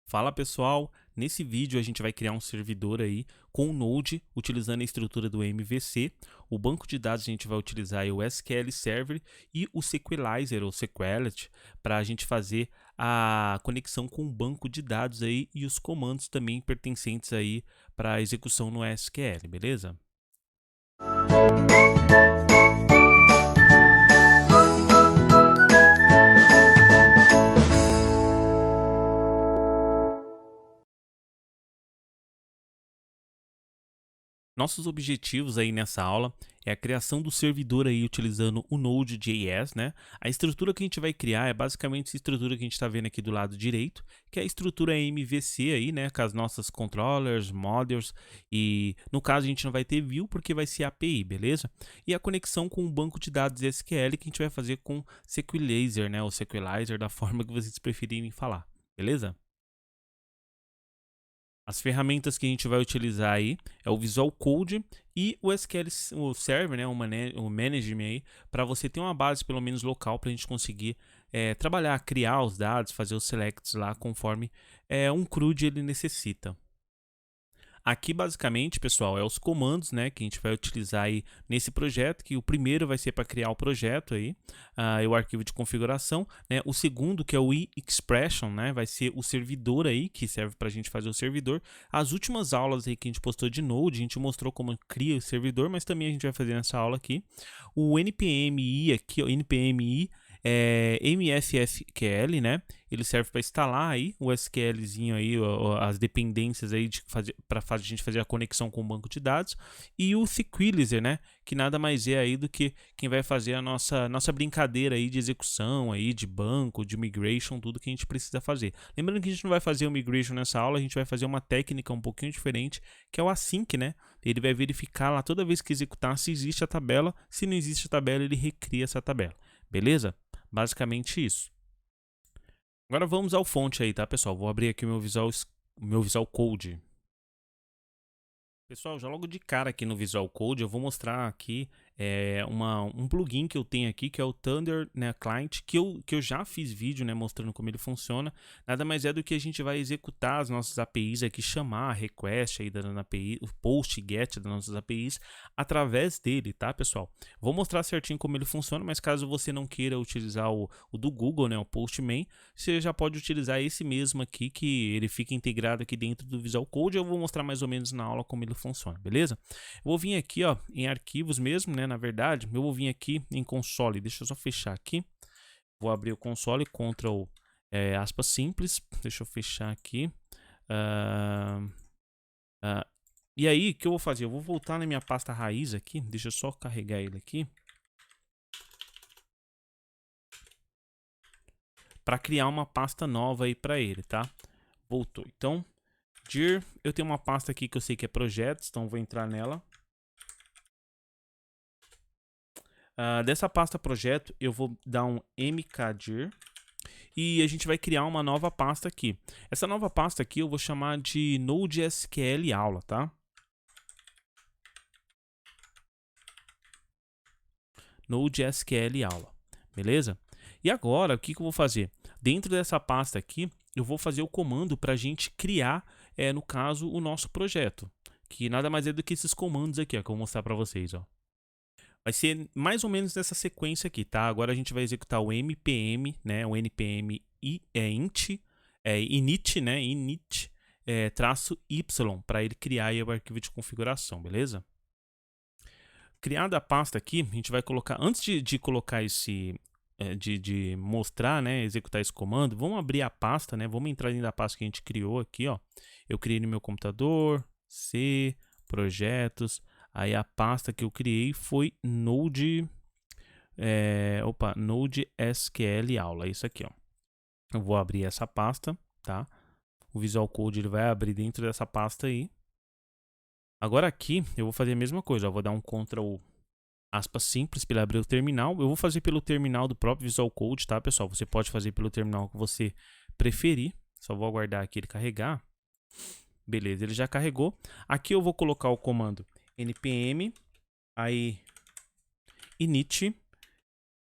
Fala pessoal, nesse vídeo a gente vai criar um servidor aí com o Node utilizando a estrutura do MVC. O banco de dados a gente vai utilizar aí o SQL Server e o Sequelizer ou Sequelite para a gente fazer a conexão com o banco de dados aí e os comandos também pertencentes aí para a execução no SQL, beleza? Nossos objetivos aí nessa aula é a criação do servidor aí utilizando o Node.js, né? A estrutura que a gente vai criar é basicamente essa estrutura que a gente está vendo aqui do lado direito, que é a estrutura MVC aí, né? Com as nossas controllers, modules e no caso a gente não vai ter view porque vai ser API, beleza? E a conexão com o banco de dados SQL que a gente vai fazer com Sequelizer, né? Ou Sequelizer da forma que vocês preferirem falar, beleza? As ferramentas que a gente vai utilizar aí é o Visual Code e o SQL o Server, né, o Management aí, para você ter uma base pelo menos local para a gente conseguir trabalhar, criar os dados, fazer os selects lá conforme um CRUD ele necessita. Aqui basicamente, pessoal, é os comandos, né, que a gente vai utilizar aí nesse projeto, que o primeiro vai ser para criar o projeto aí, o arquivo de configuração, né, o segundo que é o expression, né, vai ser o servidor aí, que serve para a gente fazer o servidor. As últimas aulas aí que a gente postou de Node, a gente mostrou como cria o servidor, mas também a gente vai fazer nessa aula aqui. O npmi aqui, o npmi MFSQL, né? Ele serve para instalar aí o SQLzinho aí, as dependências aí para a gente fazer a conexão com o banco de dados, e o Sequelizer, né? Que nada mais é aí do que quem vai fazer a nossa brincadeira aí de execução aí de banco, de migration, tudo que a gente precisa fazer. Lembrando que a gente não vai fazer o migration nessa aula, a gente vai fazer uma técnica um pouquinho diferente, que é o async, né? Ele vai verificar lá toda vez que executar se existe a tabela, se não existe a tabela, ele recria essa tabela. Beleza? Basicamente isso. Agora vamos ao fonte aí, tá, pessoal? Vou abrir aqui o meu Visual Code. Pessoal, já logo de cara aqui no Visual Code, eu vou mostrar aqui um plugin que eu tenho aqui, que é o Thunder, né, Client, que eu já fiz vídeo, né, mostrando como ele funciona. Nada mais é do que a gente vai executar as nossas APIs aqui, chamar a request aí da API, o post get das nossas APIs através dele, tá, pessoal? Vou mostrar certinho como ele funciona, mas caso você não queira utilizar o do Google, né, o Postman, você já pode utilizar esse mesmo aqui, que ele fica integrado aqui dentro do Visual Code. Eu vou mostrar mais ou menos na aula como ele funciona, beleza? Eu vou vir aqui, ó, em arquivos mesmo, né? Na verdade, eu vou vir aqui em console. Deixa eu só fechar aqui. Vou abrir o console, Ctrl aspas simples. Deixa eu fechar aqui. E aí, o que eu vou fazer? Eu vou voltar na minha pasta raiz aqui. Deixa eu só carregar ele aqui. Para criar uma pasta nova aí para ele, tá? Voltou. Então, dir, eu tenho uma pasta aqui que eu sei que é projetos, então vou entrar nela. Dessa pasta projeto, eu vou dar um mkdir e a gente vai criar uma nova pasta aqui. Essa nova pasta aqui eu vou chamar de Node.SQL aula, tá? Node.SQL aula, beleza? E agora, o que eu vou fazer? Dentro dessa pasta aqui, eu vou fazer o comando para a gente criar, no caso, o nosso projeto. Que nada mais é do que esses comandos aqui, ó, que eu vou mostrar para vocês, ó. Vai ser mais ou menos nessa sequência aqui, tá? Agora a gente vai executar o npm, né? O npm init, né? Init traço y para ele criar aí o arquivo de configuração, beleza? Criada a pasta aqui, a gente vai colocar, antes de colocar esse, de mostrar, né, executar esse comando, vamos abrir a pasta, né? Vamos entrar dentro da pasta que a gente criou aqui, ó. Eu criei no meu computador, C, projetos. Aí a pasta que eu criei foi Node, Node SQL aula, isso aqui, ó. Eu vou abrir essa pasta, tá? O Visual Code ele vai abrir dentro dessa pasta aí. Agora aqui eu vou fazer a mesma coisa, ó. Vou dar um Ctrl aspas simples para ele abrir o terminal. Eu vou fazer pelo terminal do próprio Visual Code, tá, pessoal? Você pode fazer pelo terminal que você preferir. Só vou aguardar aqui ele carregar. Beleza, ele já carregou. Aqui eu vou colocar o comando npm aí init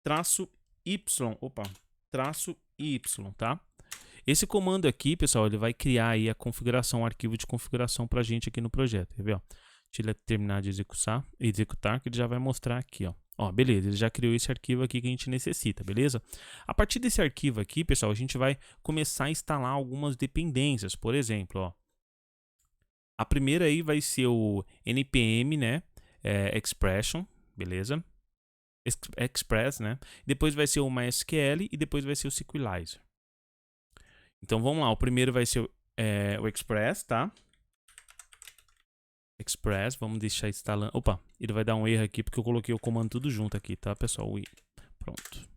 traço y, tá? Esse comando aqui, pessoal, ele vai criar aí a configuração, o arquivo de configuração para a gente aqui no projeto, quer ver, ó? Deixa ele terminar de executar, que ele já vai mostrar aqui, ó. Ó, beleza, ele já criou esse arquivo aqui que a gente necessita, beleza? A partir desse arquivo aqui, pessoal, a gente vai começar a instalar algumas dependências, por exemplo, ó. A primeira aí vai ser o npm, né, expression, beleza? Express, né? Depois vai ser o MySQL e depois vai ser o Sequelizer. Então vamos lá, o primeiro vai ser o Express, tá? Express, vamos deixar instalando. Opa, ele vai dar um erro aqui porque eu coloquei o comando tudo junto aqui, tá, pessoal? Pronto.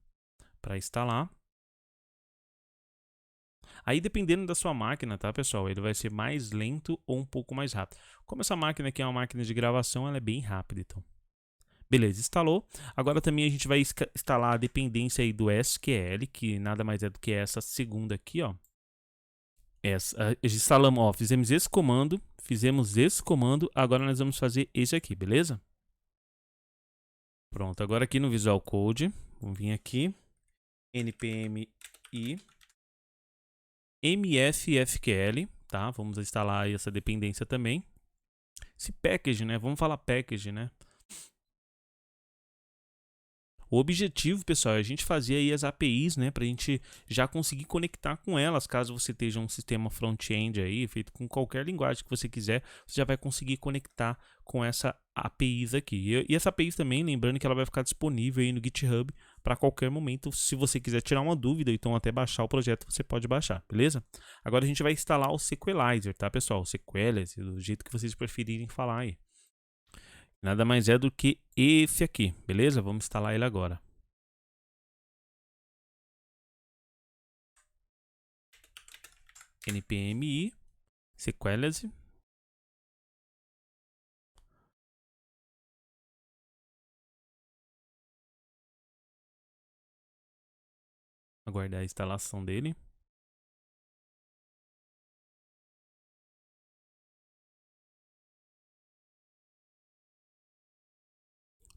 Para instalar. Aí dependendo da sua máquina, tá, pessoal? Ele vai ser mais lento ou um pouco mais rápido. Como essa máquina aqui é uma máquina de gravação, ela é bem rápida, então. Beleza, instalou. Agora também a gente vai instalar a dependência aí do SQL, que nada mais é do que essa segunda aqui, ó. Instalamos, ó, fizemos esse comando, agora nós vamos fazer esse aqui, beleza? Pronto, agora aqui no Visual Code, vamos vir aqui, npm i mffql, tá? Vamos instalar aí essa dependência também. Esse package, né? Vamos falar package, né? O objetivo, pessoal, é a gente fazer aí as APIs, né, para a gente já conseguir conectar com elas, caso você esteja um sistema front-end aí, feito com qualquer linguagem que você quiser, você já vai conseguir conectar com essa APIs aqui. E essa APIs também, lembrando que ela vai ficar disponível aí no GitHub para qualquer momento, se você quiser tirar uma dúvida, então até baixar o projeto, você pode baixar, beleza? Agora a gente vai instalar o Sequelizer, tá, pessoal? O Sequelizer, do jeito que vocês preferirem falar aí. Nada mais é do que esse aqui, beleza? Vamos instalar ele agora. npm i Sequelizer. Aguardar a instalação dele.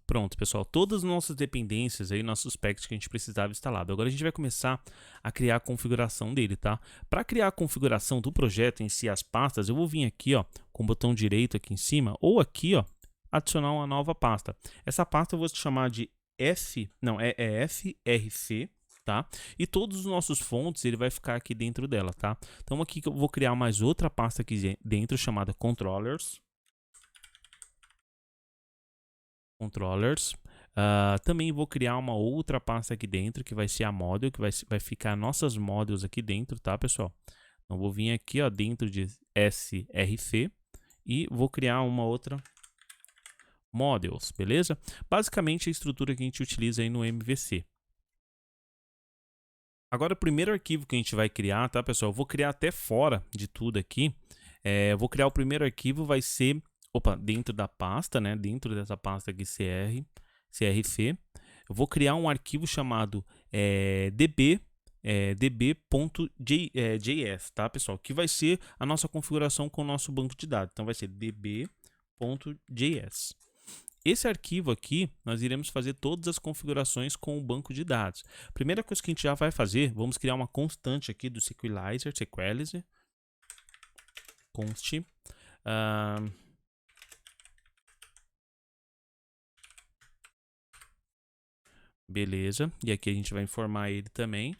Pronto, pessoal, todas as nossas dependências aí, nossos packs que a gente precisava instalado. Agora a gente vai começar a criar a configuração dele, tá? Para criar a configuração do projeto em si, as pastas, eu vou vir aqui, ó, com o botão direito aqui em cima, ou aqui, ó, adicionar uma nova pasta. Essa pasta eu vou chamar de frc, tá? E todos os nossos fontes, ele vai ficar aqui dentro dela, tá? Então aqui que eu vou criar mais outra pasta aqui dentro, chamada controllers. Também vou criar uma outra pasta aqui dentro, que vai ser a model, que vai ficar nossas models aqui dentro, tá, pessoal? Então, vou vir aqui, ó, dentro de src e vou criar uma outra models, beleza? Basicamente, a estrutura que a gente utiliza aí no MVC. Agora, o primeiro arquivo que a gente vai criar, tá, pessoal? Eu vou criar até fora de tudo aqui. Eu vou criar o primeiro arquivo, vai ser... dentro da pasta, né? Dentro dessa pasta aqui crc, eu vou criar um arquivo chamado db.js, tá, pessoal? Que vai ser a nossa configuração com o nosso banco de dados. Então vai ser db.js. Esse arquivo aqui, nós iremos fazer todas as configurações com o banco de dados. Primeira coisa que a gente já vai fazer, vamos criar uma constante aqui do Sequelizer, const. Beleza, e aqui a gente vai informar ele também.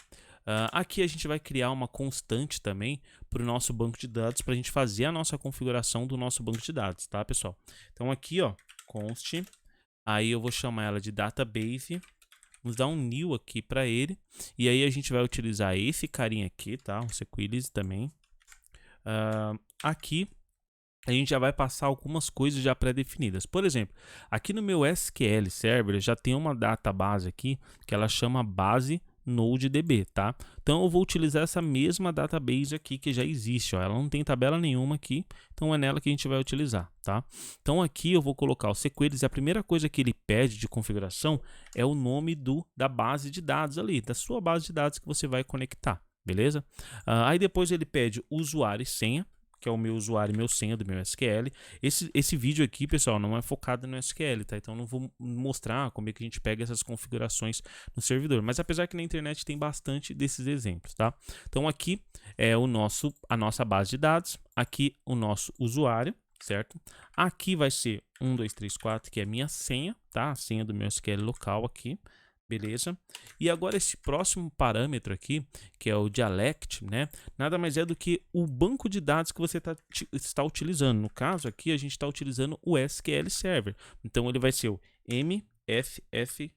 Aqui a gente vai criar uma constante também para o nosso banco de dados, para a gente fazer a nossa configuração do nosso banco de dados, tá, pessoal? Então aqui, ó, const, aí eu vou chamar ela de database, vamos dar um new aqui para ele, e aí a gente vai utilizar esse carinha aqui, tá, o Sequelizer também. Aqui a gente já vai passar algumas coisas já pré-definidas. Por exemplo, aqui no meu SQL Server já tem uma database aqui que ela chama base NodeDB, tá? Então eu vou utilizar essa mesma database aqui que já existe, ó. Ela não tem tabela nenhuma aqui, então é nela que a gente vai utilizar, tá? Então aqui eu vou colocar o Sequelizer e a primeira coisa que ele pede de configuração é o nome da base de dados ali, da sua base de dados que você vai conectar, beleza? Aí depois ele pede usuário e senha, que é o meu usuário e meu senha do meu SQL. Esse vídeo aqui, pessoal, não é focado no SQL, tá? Então não vou mostrar como é que a gente pega essas configurações no servidor. Mas apesar que na internet tem bastante desses exemplos, tá? Então aqui é a nossa base de dados, aqui o nosso usuário, certo? Aqui vai ser 1, 2, 3, 4, que é a minha senha, tá? A senha do meu SQL local aqui. Beleza? E agora esse próximo parâmetro aqui, que é o dialect, né? Nada mais é do que o banco de dados que você está utilizando. No caso aqui, a gente está utilizando o SQL Server. Então, ele vai ser o MFFQL.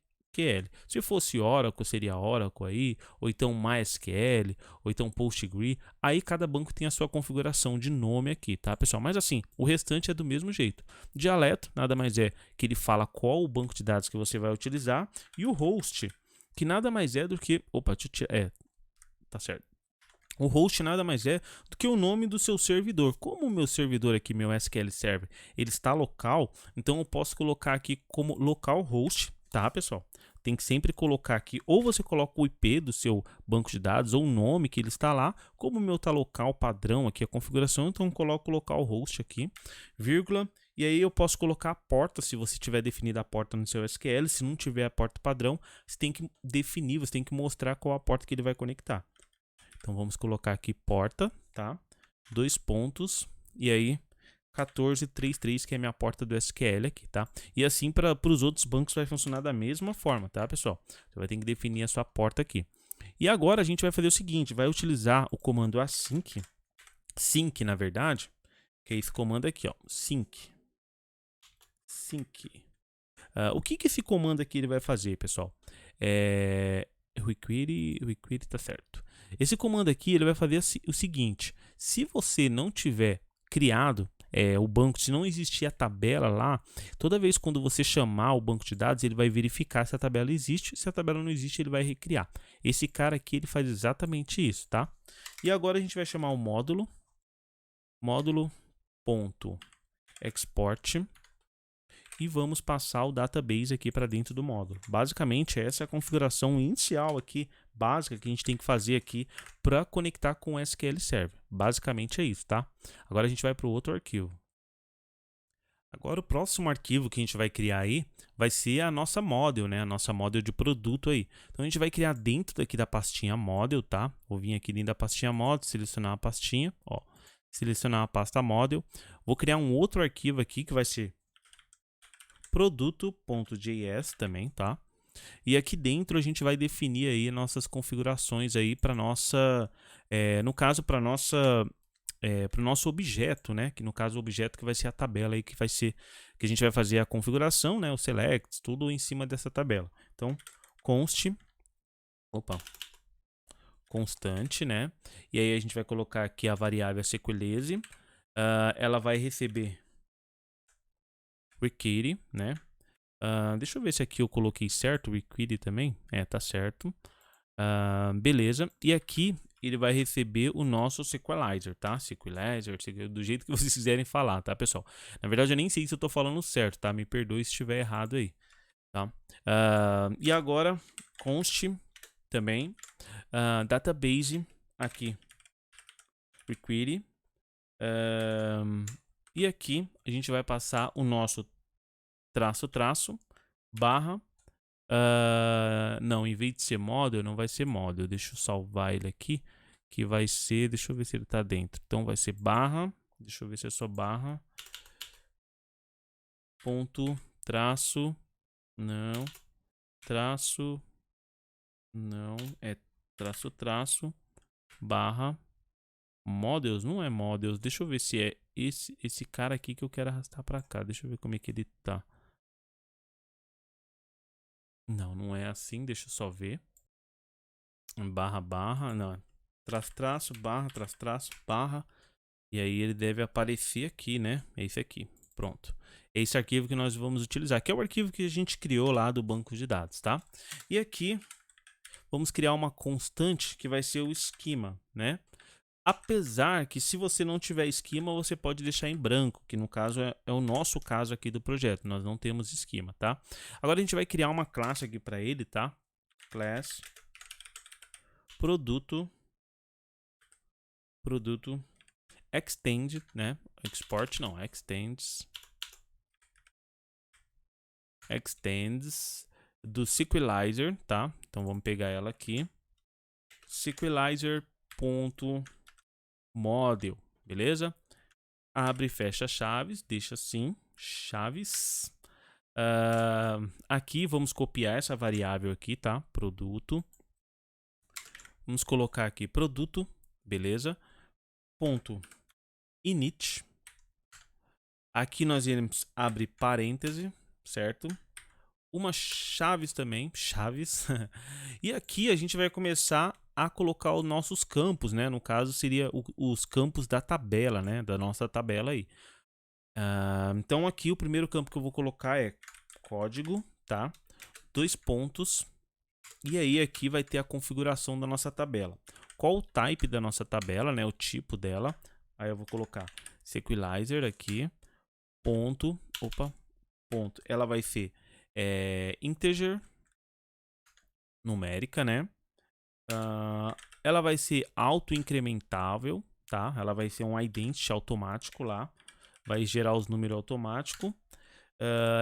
Se fosse Oracle, seria Oracle aí, ou então MySQL, ou então Postgre. Aí, cada banco tem a sua configuração de nome aqui, tá, pessoal? Mas assim, o restante é do mesmo jeito. Dialeto, nada mais é que ele fala qual o banco de dados que você vai utilizar. E o host, que nada mais é do que... Opa, deixa eu tirar... tá certo. O host nada mais é do que o nome do seu servidor. Como o meu servidor aqui, meu SQL Server, ele está local, então eu posso colocar aqui como localhost, tá, pessoal? Tem que sempre colocar aqui, ou você coloca o IP do seu banco de dados, ou o nome que ele está lá. Como o meu está local padrão aqui, a configuração, então eu coloco localhost aqui, vírgula, e aí eu posso colocar a porta, se você tiver definida a porta no seu SQL. Se não tiver a porta padrão, você tem que definir, você tem que mostrar qual a porta que ele vai conectar. Então vamos colocar aqui porta, tá? 2 pontos, e aí 1433, que é a minha porta do SQL aqui, tá? E assim para os outros bancos vai funcionar da mesma forma, tá, pessoal? Você vai ter que definir a sua porta aqui. E agora a gente vai fazer o seguinte, vai utilizar o comando async, sync na verdade, que é esse comando aqui, ó, sync. O que esse comando aqui ele vai fazer, pessoal? Require tá certo. Esse comando aqui ele vai fazer o seguinte: se você não tiver criado o banco, se não existir a tabela lá, toda vez quando você chamar o banco de dados, ele vai verificar se a tabela existe. Se a tabela não existe, ele vai recriar. Esse cara aqui ele faz exatamente isso, tá? E agora a gente vai chamar o módulo.export e vamos passar o database aqui para dentro do módulo. Basicamente, essa é a configuração inicial aqui, básica, que a gente tem que fazer aqui para conectar com o SQL Server. Basicamente é isso, tá? Agora a gente vai para o outro arquivo. Agora o próximo arquivo que a gente vai criar aí vai ser a nossa model, né? A nossa model de produto aí. Então a gente vai criar dentro daqui da pastinha model, tá? Vou vir aqui dentro da pastinha model, selecionar a pastinha, ó. Selecionar a pasta model. Vou criar um outro arquivo aqui que vai ser produto.js também, tá? E aqui dentro a gente vai definir aí nossas configurações aí para nossa, no caso para nossa, para o nosso objeto, né? Que no caso o objeto que vai ser a tabela aí que vai ser, que a gente vai fazer a configuração, né? O select, tudo em cima dessa tabela. Então constante, né? E aí a gente vai colocar aqui a variável sequelize, ela vai receber require, né? Deixa eu ver se aqui eu coloquei certo, require também. Tá certo. Beleza. E aqui ele vai receber o nosso sequelizer, tá? Sequelizer, do jeito que vocês quiserem falar, tá, pessoal? Na verdade, eu nem sei se eu tô falando certo, tá? Me perdoe se estiver errado aí, tá? E agora, const também, database aqui, require. E aqui a gente vai passar o nosso traço, barra, não, em vez de ser model, não vai ser model, deixa eu salvar ele aqui, que vai ser, deixa eu ver se ele tá dentro, então vai ser barra, deixa eu ver se é só barra, ponto, traço, não, traço, não, é traço, barra, models, não é models, deixa eu ver se é esse cara aqui que eu quero arrastar pra cá, deixa eu ver como é que ele tá. Não, não é assim, deixa eu só ver. Barra, não. Traço, barra. E aí ele deve aparecer aqui, né? É esse aqui, pronto. É esse arquivo que nós vamos utilizar, que é o arquivo que a gente criou lá do banco de dados, tá? E aqui, vamos criar uma constante que vai ser o esquema, né? Apesar que se você não tiver esquema, você pode deixar em branco, que no caso é o nosso caso aqui do projeto, nós não temos esquema, tá? Agora a gente vai criar uma classe aqui para ele, tá? Class produto extend, né? Export não, extends do Sequelizer, tá? Então vamos pegar ela aqui. Sequelizer.model, beleza? Abre e fecha chaves, deixa assim, chaves. Aqui vamos copiar essa variável aqui, tá? Produto. Vamos colocar aqui produto, beleza? Ponto init. Aqui nós iremos abrir parêntese, certo? Uma chaves também, chaves. E aqui a gente vai começar a colocar os nossos campos, né? No caso seria os campos da tabela, né? Da nossa tabela aí. Então aqui o primeiro campo que eu vou colocar é código, tá? 2 pontos. E aí aqui vai ter a configuração da nossa tabela. Qual o type da nossa tabela, né? O tipo dela. Aí eu vou colocar Sequelizer aqui. Ponto. Opa. Ponto. Ela vai ser integer. Numérica, né? Ela vai ser auto-incrementável, tá? Ela vai ser um identity automático lá. Vai gerar os números automáticos.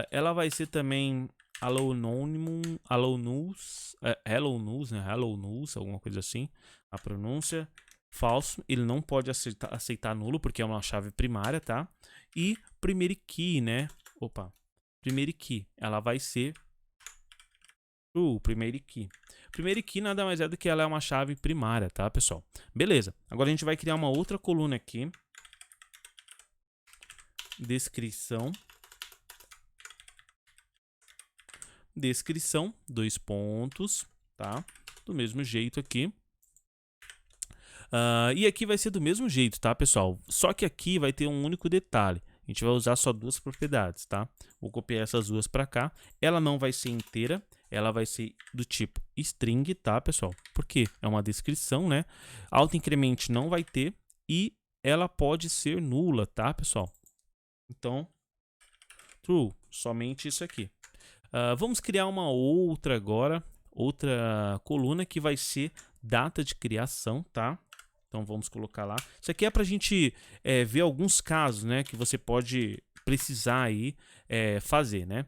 Ela vai ser também hello news, né? Hello news, alguma coisa assim. A pronúncia. Falso, ele não pode aceitar nulo, porque é uma chave primária, tá? E primeiro key, né? Opa, primeiro key, ela vai ser true, primeiro key. Primeiro key nada mais é do que ela é uma chave primária, tá, pessoal? Beleza, agora a gente vai criar uma outra coluna aqui. Descrição. Descrição, 2 pontos, tá? Do mesmo jeito aqui. E aqui vai ser do mesmo jeito, tá, pessoal? Só que aqui vai ter um único detalhe. A gente vai usar só 2 propriedades, tá? Vou copiar essas duas para cá. Ela não vai ser inteira, ela vai ser do tipo string, tá, pessoal? Porque é uma descrição, né? Auto-incremente não vai ter e ela pode ser nula, tá, pessoal? Então, true, somente isso aqui. Vamos criar uma outra agora, outra coluna que vai ser data de criação, tá? Então vamos colocar lá. Isso aqui é para a gente ver alguns casos, né, que você pode precisar aí fazer, né?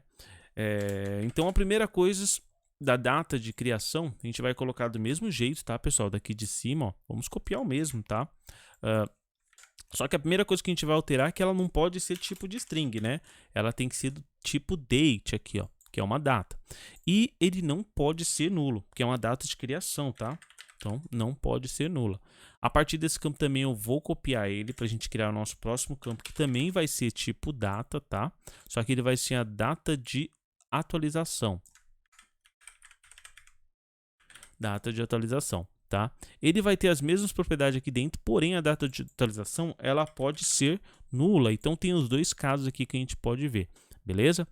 Então a primeira coisa da data de criação a gente vai colocar do mesmo jeito, tá, pessoal? Daqui de cima, ó, vamos copiar o mesmo, tá? Só que a primeira coisa que a gente vai alterar é que ela não pode ser tipo de string, né? Ela tem que ser do tipo date aqui, ó, que é uma data. E ele não pode ser nulo, que é uma data de criação, tá? Então, não pode ser nula. A partir desse campo também eu vou copiar ele para a gente criar o nosso próximo campo, que também vai ser tipo data, tá? Só que ele vai ser a data de atualização. Data de atualização, tá? Ele vai ter as mesmas propriedades aqui dentro, porém a data de atualização ela pode ser nula. Então tem os dois casos aqui que a gente pode ver, beleza?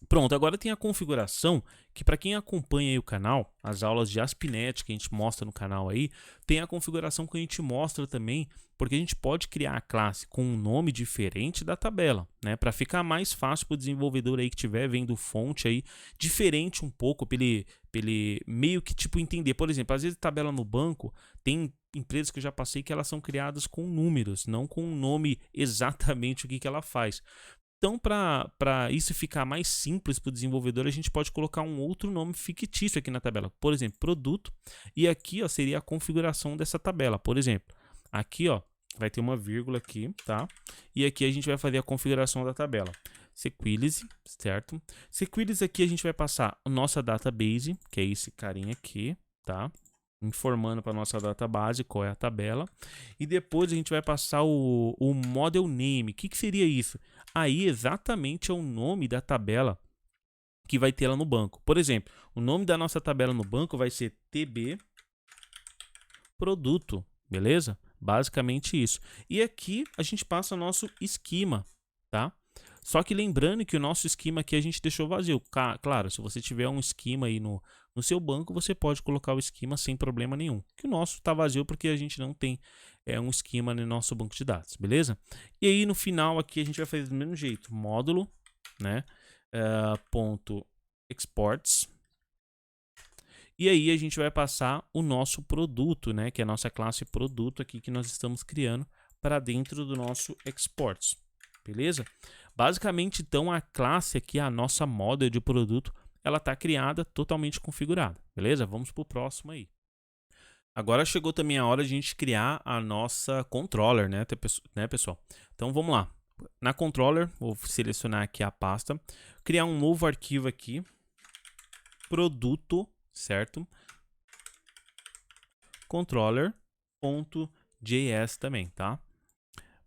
Pronto, agora tem a configuração que para quem acompanha aí o canal, as aulas de ASP.NET que a gente mostra no canal aí, tem a configuração que a gente mostra também, porque a gente pode criar a classe com um nome diferente da tabela, né? Para ficar mais fácil para o desenvolvedor aí que estiver vendo fonte aí, diferente um pouco, para ele meio que tipo entender. Por exemplo, às vezes tabela no banco, tem empresas que eu já passei que elas são criadas com números, não com um nome exatamente o que ela faz. Então, para isso ficar mais simples para o desenvolvedor, a gente pode colocar um outro nome fictício aqui na tabela. Por exemplo, produto. E aqui ó, seria a configuração dessa tabela. Por exemplo, aqui ó, vai ter uma vírgula aqui, tá? E aqui a gente vai fazer a configuração da tabela. Sequelize, certo? Sequelize aqui a gente vai passar a nossa database, que é esse carinha aqui, tá? Informando para nossa database qual é a tabela. E depois a gente vai passar o model name. O que seria isso? Aí exatamente é o nome da tabela que vai ter lá no banco. Por exemplo, o nome da nossa tabela no banco vai ser TB produto, beleza? Basicamente isso. E aqui a gente passa o nosso esquema, tá? Só que lembrando que o nosso esquema aqui a gente deixou vazio. Claro, se você tiver um esquema aí no seu banco, você pode colocar o esquema sem problema nenhum. Que o nosso está vazio porque a gente não tem um esquema no nosso banco de dados, beleza? E aí no final aqui a gente vai fazer do mesmo jeito. Módulo, né? Ponto exports. E aí a gente vai passar o nosso produto, né, que é a nossa classe produto aqui que nós estamos criando para dentro do nosso exports, beleza? Basicamente, então, a classe aqui, a nossa model de produto, ela está criada, totalmente configurada, beleza? Vamos para o próximo aí. Agora chegou também a hora de a gente criar a nossa controller, né, pessoal? Então vamos lá. Na controller, vou selecionar aqui a pasta, criar um novo arquivo aqui, produto, certo? Controller.js também, tá?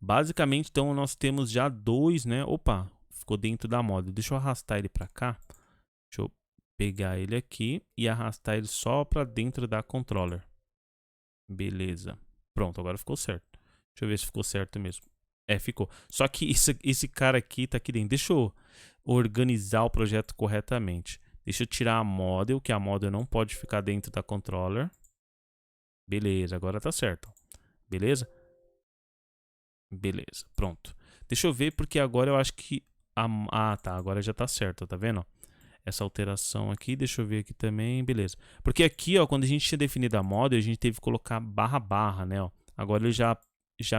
Basicamente, então, nós temos já dois, né? Opa, ficou dentro da model. Deixa eu arrastar ele para cá. Deixa eu pegar ele aqui e arrastar ele só para dentro da controller. Beleza. Pronto, agora ficou certo. Deixa eu ver se ficou certo mesmo. É, ficou. Só que esse cara aqui tá aqui dentro. Deixa eu organizar o projeto corretamente. Deixa eu tirar a model, que a model não pode ficar dentro da controller. Beleza, agora tá certo. Beleza? Beleza, pronto. Deixa eu ver, porque agora eu acho que... Ah, tá, agora já tá certo, tá vendo? Essa alteração aqui, deixa eu ver aqui também, beleza. Porque aqui, ó, quando a gente tinha definido a model, a gente teve que colocar barra barra, né, ó. Agora ele já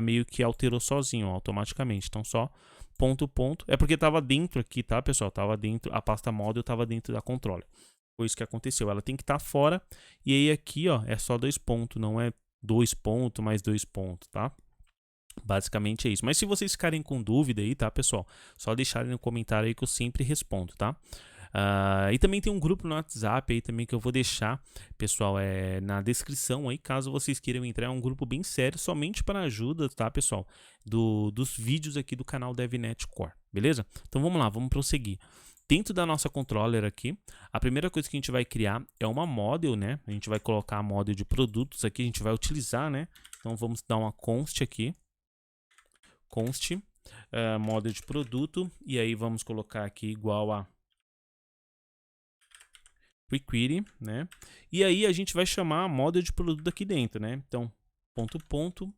meio que alterou sozinho, ó, automaticamente. Então só ponto, ponto. É porque tava dentro aqui, tá, pessoal? Tava dentro, a pasta model tava dentro da controller. Foi isso que aconteceu. Ela tem que estar fora. E aí aqui, ó, é só 2 pontos, não é 2 pontos mais 2 pontos, tá? Basicamente é isso. Mas se vocês ficarem com dúvida aí, tá, pessoal? Só deixarem no comentário aí que eu sempre respondo, tá? E também tem um grupo no WhatsApp aí também que eu vou deixar, pessoal, na descrição aí, caso vocês queiram entrar. É um grupo bem sério, somente para ajuda, tá, pessoal? Dos vídeos aqui do canal DevNet Core, beleza? Então vamos lá, vamos prosseguir. Dentro da nossa controller aqui, a primeira coisa que a gente vai criar é uma model, né? A gente vai colocar a model de produtos aqui, a gente vai utilizar, né? Então vamos dar uma const aqui. Const, model de produto, e aí vamos colocar aqui igual a require, né? E aí a gente vai chamar a model de produto aqui dentro, né? Então, ponto,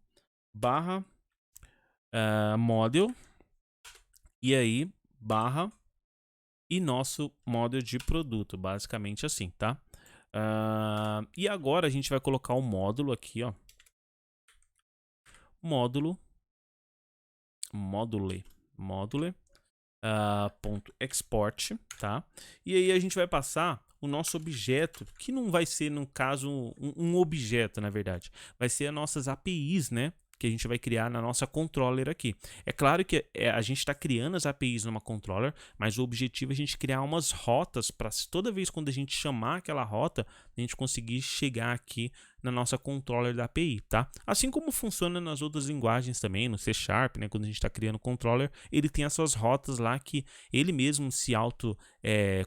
barra model, e aí, barra, e nosso model de produto, basicamente assim, tá? E agora a gente vai colocar o módulo aqui, ó. Módule, ponto export, tá? E aí a gente vai passar o nosso objeto, que não vai ser, no caso, um objeto, na verdade. Vai ser as nossas APIs, né? Que a gente vai criar na nossa controller aqui. É claro que a gente está criando as APIs numa controller, mas o objetivo é a gente criar umas rotas para toda vez quando a gente chamar aquela rota, a gente conseguir chegar aqui na nossa controller da API, tá? Assim como funciona nas outras linguagens também, no C#, né? Quando a gente está criando controller, ele tem as suas rotas lá que ele mesmo se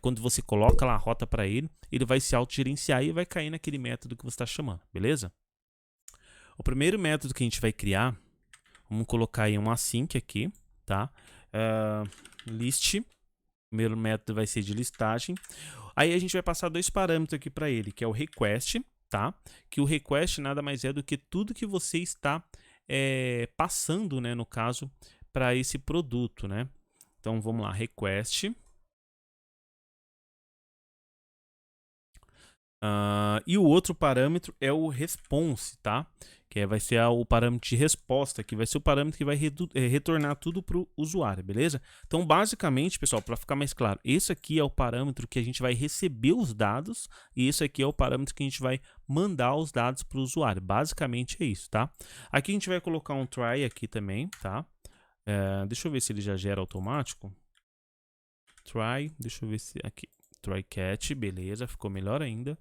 quando você coloca lá a rota para ele, ele vai se autogerenciar e vai cair naquele método que você está chamando, beleza? O primeiro método que a gente vai criar, vamos colocar aí um async aqui, tá? List, o primeiro método vai ser de listagem. Aí a gente vai passar dois parâmetros aqui para ele, que é o request, tá? Que o request nada mais é do que tudo que você está passando, né, no caso, para esse produto, né? Então vamos lá, request. E o outro parâmetro é o response, tá? Que vai ser o parâmetro de resposta, que vai ser o parâmetro que vai retornar tudo para o usuário, beleza? Então, basicamente, pessoal, para ficar mais claro, esse aqui é o parâmetro que a gente vai receber os dados e esse aqui é o parâmetro que a gente vai mandar os dados para o usuário. Basicamente é isso, tá? Aqui a gente vai colocar um try aqui também, tá? Deixa eu ver se ele já gera automático. Try, deixa eu ver se aqui. Try catch, beleza, ficou melhor ainda.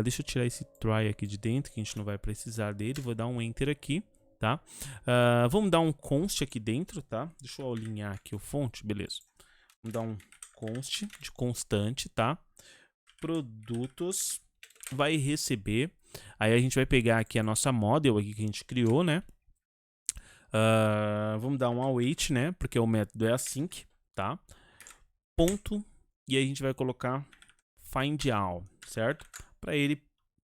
Deixa eu tirar esse try aqui de dentro, que a gente não vai precisar dele. Vou dar um enter aqui, tá? Vamos dar um const aqui dentro, tá? Deixa eu alinhar aqui o fonte, beleza. Vamos dar um const de constante, tá? Produtos vai receber. Aí a gente vai pegar aqui a nossa model aqui que a gente criou, né? Vamos dar um await, né? Porque o método é async, tá? Ponto. E aí a gente vai colocar find all, certo? Para ele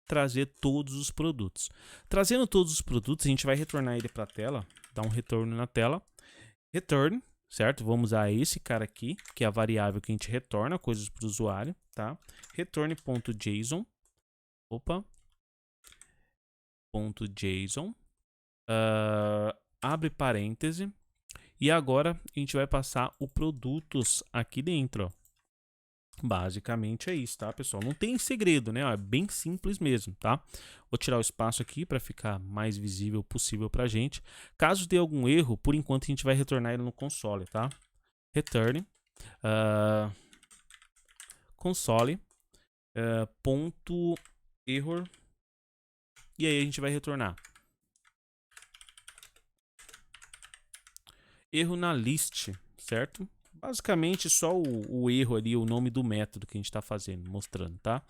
trazer todos os produtos. Trazendo todos os produtos, a gente vai retornar ele para a tela, dar um retorno na tela. Return, certo? Vamos usar esse cara aqui, que é a variável que a gente retorna coisas para o usuário, tá? Return.json, Opa. .json. Abre parêntese. E agora a gente vai passar o produtos aqui dentro, ó. Basicamente é isso, tá, pessoal? Não tem segredo, né? É bem simples mesmo, tá? Vou tirar o espaço aqui para ficar mais visível possível pra gente. Caso dê algum erro, por enquanto a gente vai retornar ele no console, tá? Return console ponto error, e aí a gente vai retornar erro na list, certo? Basicamente só o erro ali, o nome do método que a gente está fazendo, mostrando, tá?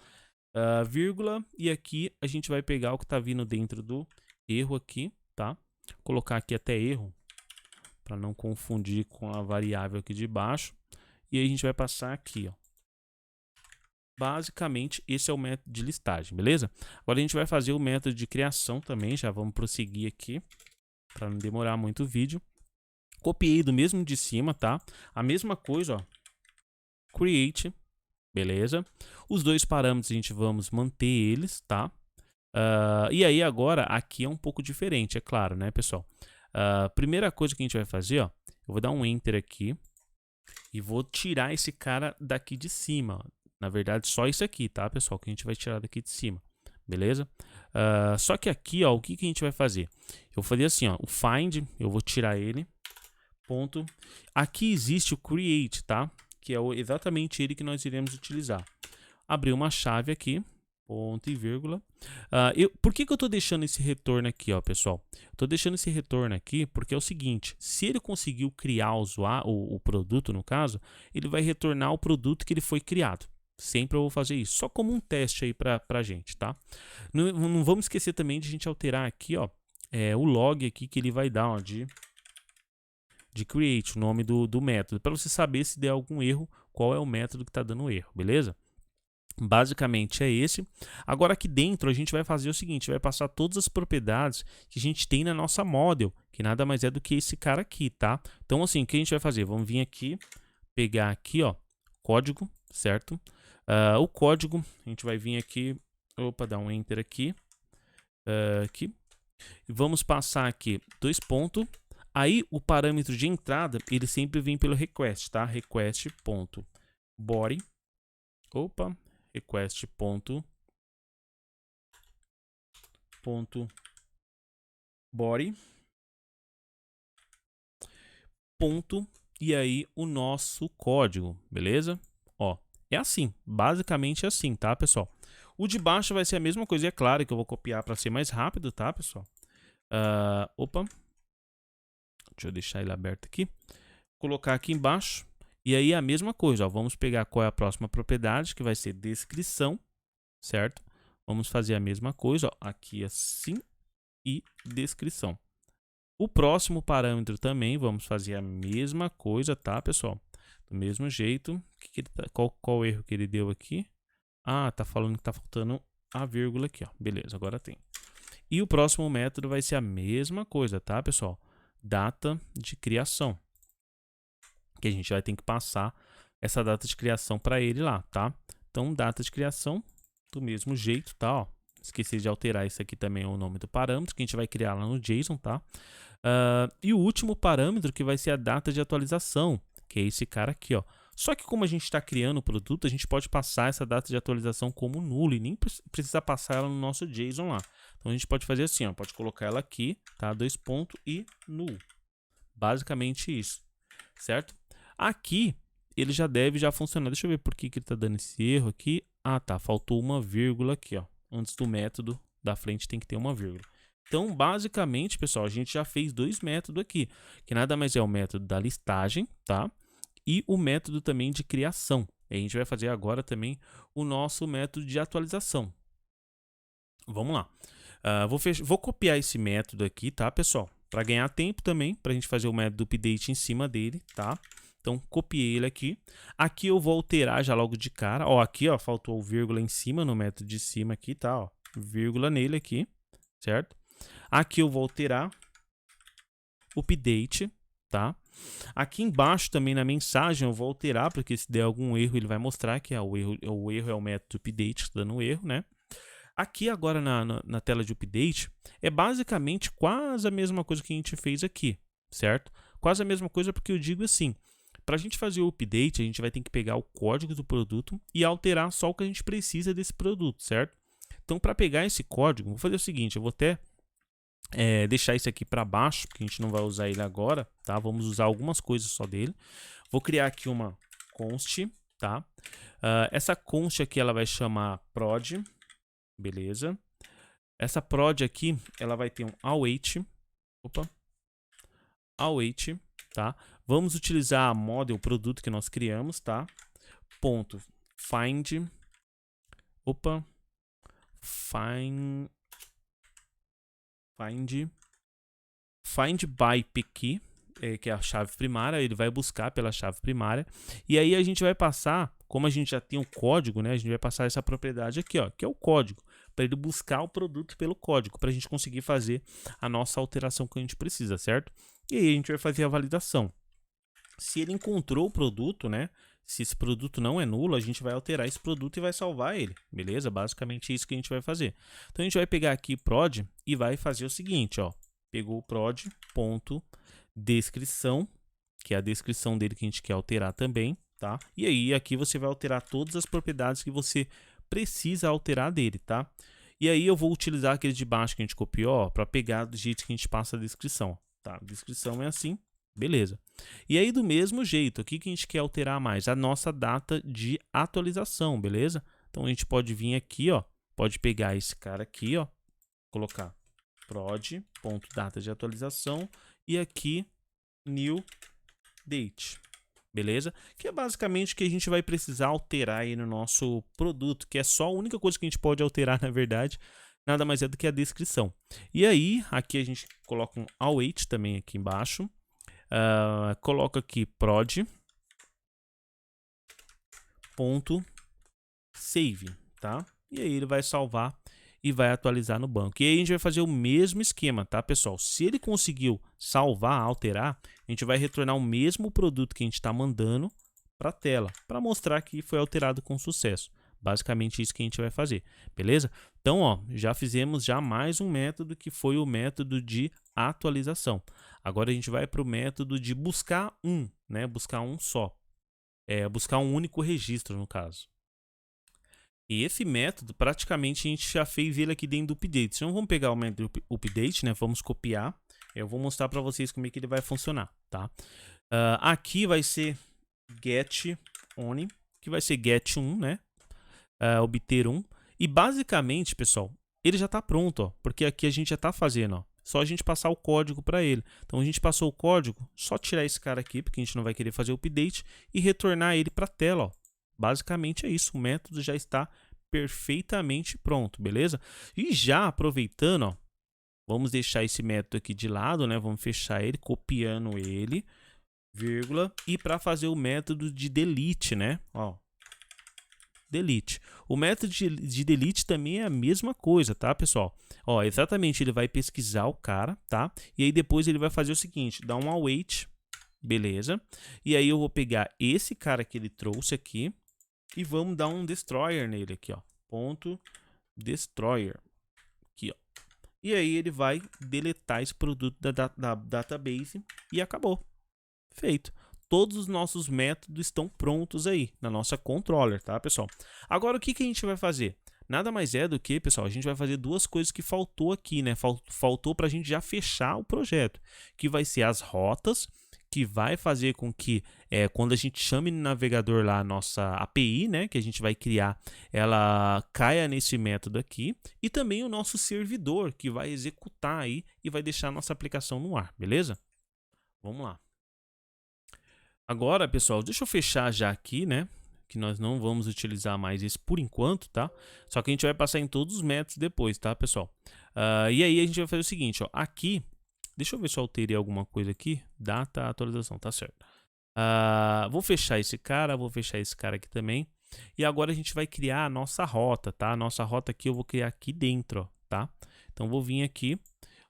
Vírgula, e aqui a gente vai pegar o que está vindo dentro do erro aqui, tá? Colocar aqui até erro, para não confundir com a variável aqui de baixo. E aí a gente vai passar aqui, ó. Basicamente, esse é o método de listagem, beleza? Agora a gente vai fazer o método de criação também, já vamos prosseguir aqui, para não demorar muito o vídeo. Copiei do mesmo de cima, tá? A mesma coisa, ó. Create, beleza? Os dois parâmetros a gente vamos manter eles, tá? E aí agora, aqui é um pouco diferente, é claro, né, pessoal? Primeira coisa que a gente vai fazer, ó. Eu vou dar um Enter aqui e vou tirar esse cara daqui de cima, ó. Na verdade, só isso aqui, tá, pessoal? Que a gente vai tirar daqui de cima, beleza? Só que aqui, ó, o que a gente vai fazer? Eu vou fazer assim, ó, o find, eu vou tirar ele, ponto. Aqui existe o create, tá? Que é exatamente ele que nós iremos utilizar. Abrir uma chave aqui, ponto e vírgula. Por que eu estou deixando esse retorno aqui, ó, pessoal? Estou deixando esse retorno aqui porque é o seguinte: se ele conseguiu criar o produto, no caso, ele vai retornar o produto que ele foi criado. Sempre eu vou fazer isso, só como um teste aí pra gente, tá? Não vamos esquecer também de a gente alterar aqui, ó, o log aqui que ele vai dar, ó, de create, o nome do método, para você saber se der algum erro, qual é o método que está dando erro, beleza? Basicamente é esse. Agora aqui dentro a gente vai fazer o seguinte, vai passar todas as propriedades que a gente tem na nossa model, que nada mais é do que esse cara aqui, tá? Então assim, o que a gente vai fazer? Vamos vir aqui, pegar aqui, ó, código, certo? O código, a gente vai vir aqui, opa, dar um Enter aqui, aqui, e vamos passar aqui 2 pontos. Aí o parâmetro de entrada, ele sempre vem pelo request, tá? Request.body, opa, request.body, ponto, e aí o nosso código, beleza? Ó, é assim, basicamente é assim, tá, pessoal? O de baixo vai ser a mesma coisa, e é claro que eu vou copiar para ser mais rápido, tá, pessoal? Opa, deixa eu deixar ele aberto aqui. Colocar aqui embaixo, e aí a mesma coisa, ó, vamos pegar qual é a próxima propriedade, que vai ser descrição, certo? Vamos fazer a mesma coisa, ó, aqui assim, e descrição. O próximo parâmetro também, vamos fazer a mesma coisa, tá, pessoal? Do mesmo jeito, qual o erro que ele deu aqui? Tá falando que tá faltando a vírgula aqui, ó. Beleza, agora tem. E o próximo método vai ser a mesma coisa, tá, pessoal? Data de criação. Que a gente vai ter que passar essa data de criação para ele lá, tá? Então, data de criação, do mesmo jeito, tá? Ó, esqueci de alterar isso aqui também, o nome do parâmetro, que a gente vai criar lá no JSON, tá? E o último parâmetro que vai ser a data de atualização, que é esse cara aqui, ó. Só que como a gente está criando o produto, a gente pode passar essa data de atualização como nulo e nem precisa passar ela no nosso JSON lá. Então a gente pode fazer assim, ó, pode colocar ela aqui, tá? 2 pontos e null. Basicamente isso, certo? Aqui ele já deve funcionar. Deixa eu ver por que ele está dando esse erro aqui. Tá, faltou uma vírgula aqui, ó. Antes do método da frente tem que ter uma vírgula. Então, basicamente, pessoal, a gente já fez 2 métodos aqui, que nada mais é o método da listagem, tá? E o método também de criação. E a gente vai fazer agora também o nosso método de atualização. Vamos lá. Vou copiar esse método aqui, tá, pessoal? Para ganhar tempo também, para a gente fazer o método update em cima dele, tá? Então, copiei ele aqui. Aqui eu vou alterar já logo de cara. Ó, aqui, ó, faltou o vírgula em cima no método de cima aqui, tá? Ó, vírgula nele aqui, certo? Aqui eu vou alterar update, tá? Aqui embaixo também na mensagem eu vou alterar, porque se der algum erro ele vai mostrar que o erro é o método update, tá dando erro, né? Aqui agora na tela de update, é basicamente quase a mesma coisa que a gente fez aqui, certo? Quase a mesma coisa porque eu digo assim, para a gente fazer o update, a gente vai ter que pegar o código do produto e alterar só o que a gente precisa desse produto, certo? Então, para pegar esse código, vou fazer o seguinte, eu vou até deixar isso aqui para baixo, porque a gente não vai usar ele agora, tá? Vamos usar algumas coisas só dele. Vou criar aqui uma const, tá? Essa const aqui, ela vai chamar prod, beleza? Essa prod aqui, ela vai ter um await, await, tá? Vamos utilizar a model produto que nós criamos, tá? Ponto find, find by pkey, que é a chave primária, ele vai buscar pela chave primária, e aí a gente vai passar, como a gente já tem o código, né, a gente vai passar essa propriedade aqui, ó, que é o código, para ele buscar o produto pelo código, para a gente conseguir fazer a nossa alteração que a gente precisa, certo? E aí a gente vai fazer a validação. Se ele encontrou o produto, né, se esse produto não é nulo, a gente vai alterar esse produto e vai salvar ele, beleza? Basicamente é isso que a gente vai fazer. Então a gente vai pegar aqui prod e vai fazer o seguinte, ó, pegou o prod.descrição, que é a descrição dele que a gente quer alterar também, tá? E aí aqui você vai alterar todas as propriedades que você precisa alterar dele, tá? E aí eu vou utilizar aquele de baixo que a gente copiou para pegar do jeito que a gente passa a descrição, tá? A descrição é assim, beleza. E aí do mesmo jeito, o que a gente quer alterar mais? A nossa data de atualização, beleza? Então a gente pode vir aqui, ó, pode pegar esse cara aqui, ó, colocar prod.data de atualização e aqui new date, beleza? Que é basicamente o que a gente vai precisar alterar aí no nosso produto, que é só a única coisa que a gente pode alterar, na verdade, nada mais é do que a descrição. E aí, aqui a gente coloca um await também aqui embaixo, coloca aqui prod.save, tá? E aí ele vai salvar e vai atualizar no banco. E aí a gente vai fazer o mesmo esquema, tá, pessoal? Se ele conseguiu salvar, alterar, a gente vai retornar o mesmo produto que a gente está mandando para a tela, para mostrar que foi alterado com sucesso. Basicamente isso que a gente vai fazer, beleza? Então, ó, já fizemos já mais um método que foi o método de atualização. Agora a gente vai para o método de buscar um, né? Buscar um só. Buscar um único registro, no caso. E esse método, praticamente, a gente já fez ele aqui dentro do update. Então, vamos pegar o método update, né? Vamos copiar. Eu vou mostrar para vocês como é que ele vai funcionar, tá? Aqui vai ser get on, que vai ser get 1, né? Obter 1. E basicamente, pessoal, ele já está pronto, ó, porque aqui a gente já está fazendo, ó. Só a gente passar o código para ele. Então a gente passou o código, só tirar esse cara aqui, porque a gente não vai querer fazer o update, e retornar ele para a tela, ó. Basicamente é isso, o método já está perfeitamente pronto, beleza? E já aproveitando, ó, vamos deixar esse método aqui de lado, né? Vamos fechar ele, copiando ele, vírgula, e para fazer o método de delete, né? Ó, delete. O método de delete também é a mesma coisa, tá, pessoal? Ó, exatamente, ele vai pesquisar o cara, tá? E aí depois ele vai fazer o seguinte, dar um await, beleza? E aí eu vou pegar esse cara que ele trouxe aqui e vamos dar um destroyer nele aqui, ó. Ponto destroyer. Aqui, ó. E aí ele vai deletar esse produto da database e acabou. Feito. Todos os nossos métodos estão prontos aí na nossa controller, tá, pessoal? Agora, o que a gente vai fazer? Nada mais é do que, pessoal, a gente vai fazer duas coisas que faltou aqui, né? Faltou para a gente já fechar o projeto, que vai ser as rotas, que vai fazer com que, quando a gente chame no navegador lá a nossa API, né, que a gente vai criar, ela caia nesse método aqui, e também o nosso servidor, que vai executar aí e vai deixar a nossa aplicação no ar, beleza? Vamos lá. Agora, pessoal, deixa eu fechar já aqui, né? Que nós não vamos utilizar mais isso por enquanto, tá? Só que a gente vai passar em todos os métodos depois, tá, pessoal? E aí a gente vai fazer o seguinte, ó. Aqui, deixa eu ver se eu alterei alguma coisa aqui. Data, atualização, tá certo. Vou fechar esse cara, vou fechar esse cara aqui também. E agora a gente vai criar a nossa rota, tá? A nossa rota aqui eu vou criar aqui dentro, ó, tá? Então vou vir aqui,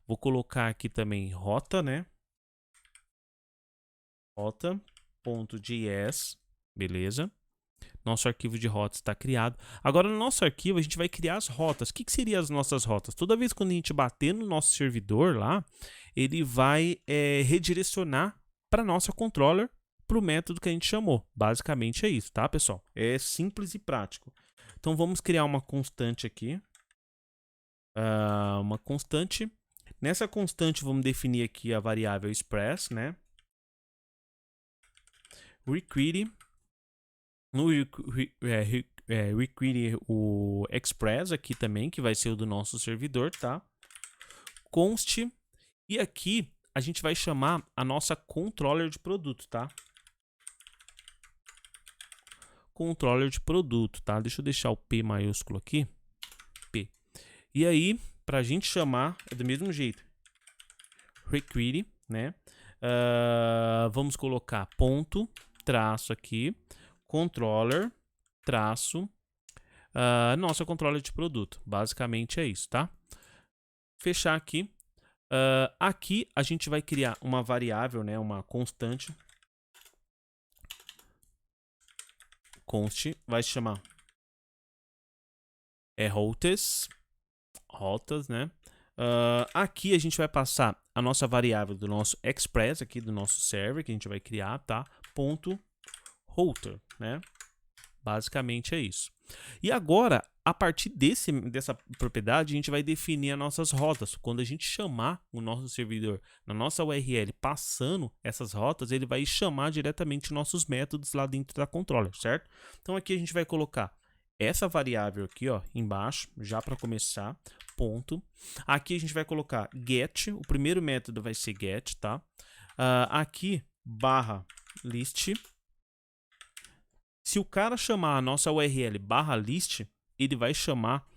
vou colocar aqui também rota, né? Rota.js, beleza? Nosso arquivo de rotas está criado. Agora, no nosso arquivo, a gente vai criar as rotas. O que seriam as nossas rotas? Toda vez que a gente bater no nosso servidor lá, ele vai redirecionar para nossa controller, para o método que a gente chamou. Basicamente é isso, tá, pessoal? É simples e prático. Então, vamos criar uma constante aqui. Uma constante. Nessa constante, vamos definir aqui a variável express, né? Require. No require o express aqui também, que vai ser o do nosso servidor, tá? Const. E aqui a gente vai chamar a nossa controller de produto, tá? Controller de produto, tá? Deixa eu deixar o P maiúsculo aqui. P. E aí, pra gente chamar, é do mesmo jeito. Require, né? Vamos colocar ponto, traço aqui, controller, traço, nossa controller de produto. Basicamente é isso, tá? Fechar aqui. Aqui a gente vai criar uma variável, né? Uma constante. Const vai se chamar rotas, né? Aqui a gente vai passar a nossa variável do nosso express aqui do nosso server que a gente vai criar, tá? Ponto router, né? Basicamente é isso. E agora, a partir dessa propriedade, a gente vai definir as nossas rotas. Quando a gente chamar o nosso servidor na nossa URL passando essas rotas, ele vai chamar diretamente nossos métodos lá dentro da controller, certo? Então aqui a gente vai colocar essa variável aqui, ó, embaixo, já para começar, ponto. Aqui a gente vai colocar get, o primeiro método vai ser get, tá? Aqui, barra list. Se o cara chamar a nossa URL barra list, ele vai chamar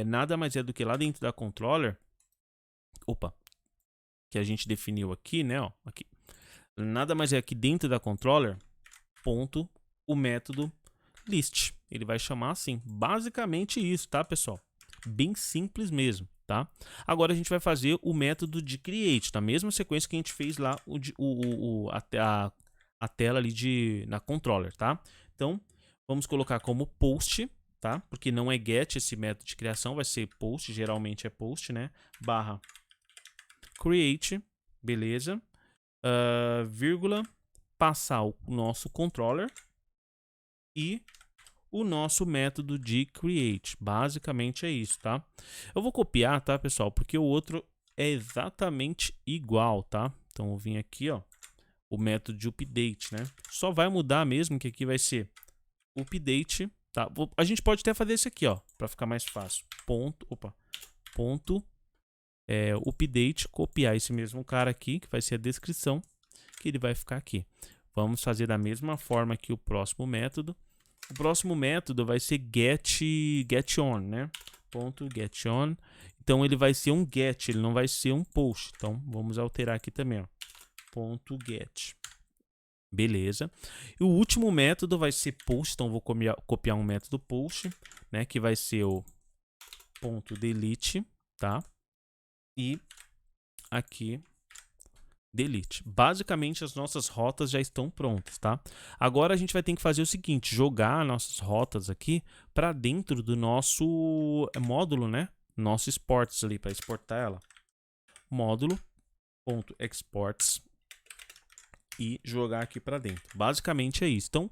nada mais é do que lá dentro da controller, que a gente definiu aqui, né? Ó, aqui. Nada mais é aqui dentro da controller, ponto, o método list. Ele vai chamar assim, basicamente isso, tá, pessoal? Bem simples mesmo, tá? Agora a gente vai fazer o método de create, na mesma sequência que a gente fez lá a tela ali na controller, tá? Então, vamos colocar como post, tá? Porque não é get esse método de criação, vai ser post, geralmente é post, né? Barra create, beleza? Vírgula, passar o nosso controller e o nosso método de create. Basicamente é isso, tá? Eu vou copiar, tá, pessoal? Porque o outro é exatamente igual, tá? Então, eu vim aqui, ó, o método de update, né? Só vai mudar mesmo que aqui vai ser update, tá? A gente pode até fazer esse aqui, ó, para ficar mais fácil. Ponto, update, copiar esse mesmo cara aqui, que vai ser a descrição, que ele vai ficar aqui. Vamos fazer da mesma forma que o próximo método. O próximo método vai ser getOn, né? Ponto getOn. Então ele vai ser um get, ele não vai ser um post. Então vamos alterar aqui também, ó. Ponto get. Beleza. E o último método vai ser post, então vou copiar um método post, né, que vai ser o ponto delete, tá? E aqui delete. Basicamente as nossas rotas já estão prontas, tá? Agora a gente vai ter que fazer o seguinte, jogar nossas rotas aqui para dentro do nosso módulo, né? Nosso exports ali para exportar ela. Módulo.exports e jogar aqui para dentro. Basicamente é isso. Então,